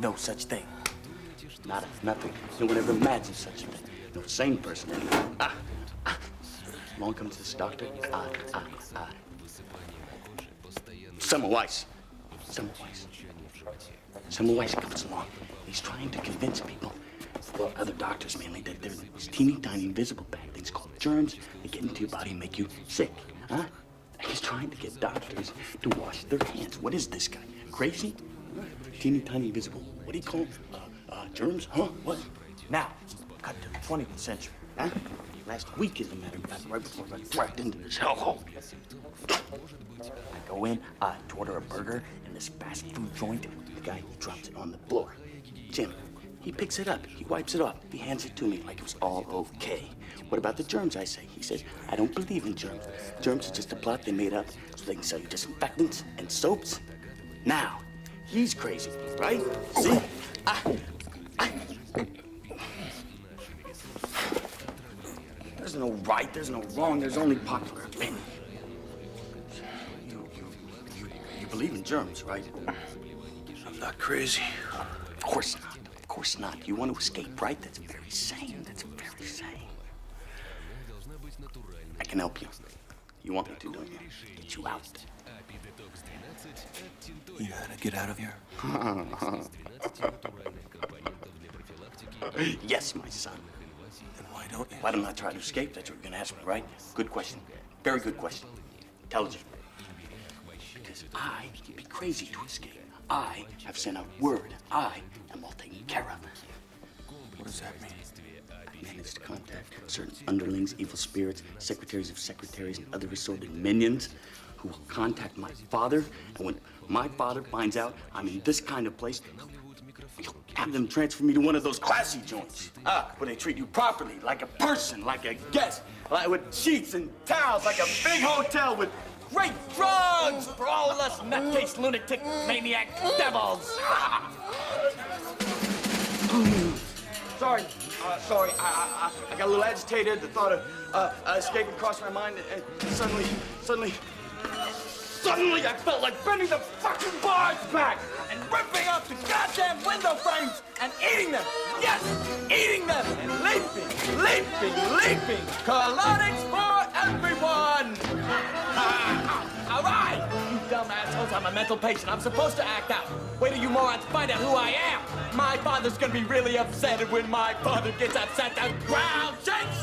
no such thing. Nada, nothing. No one ever imagined such a thing. No sane person anyway. Along comes this doctor. Semmelweis comes along. He's trying to convince people, well, other doctors mainly, that there's these teeny tiny invisible bad things called germs that get into your body and make you sick. Huh? He's trying to get doctors to wash their hands. What is this guy? Crazy? Teeny tiny invisible. What do you call them? Germs? Huh? What? Now, cut to the 20th century. Huh? Last week, as a matter of fact, right before I got dragged into this hellhole. I go in, to order a burger in this fast food joint. The guy, he drops it on the floor. Jim, he picks it up, he wipes it off, he hands it to me like it was all okay. What about the germs, I say? He says, I don't believe in germs. Germs are just a plot they made up so they can sell you disinfectants and soaps. Now, he's crazy, right? See? There's no right, there's no wrong, there's only popular opinion. You believe in germs, right? I'm not crazy. Of course not. Of course not. You want to escape, right? That's very sane. That's very sane. I can help you. You want me to, don't you? Get you out. You know how to get out of here? Yes, my son. Then why don't you? Why don't I try to escape? That's what you're going to ask me, right? Good question. Very good question. Intelligent. Because I would be crazy to escape. I have sent out word. I am all taken care of. What does that mean? I managed to contact certain underlings, evil spirits, secretaries of secretaries, and other assorted minions who will contact my father. And when my father finds out I'm in this kind of place, he'll have them transfer me to one of those classy joints. Where they treat you properly, like a person, like a guest, like with sheets and towels, like a big hotel with great drugs for all of us nutcase, lunatic, maniac devils. Sorry. I got a little agitated. The thought of escaping crossed my mind, and suddenly, I felt like bending the fucking bars back and ripping up the goddamn window frames and eating them. Yes, eating them and leaping. Colonics for everyone. All right, you dumb assholes. I'm a mental patient. I'm supposed to act out. Wait till you morons find out who I am. My father's gonna be really upset, and when my father gets upset, the ground shakes.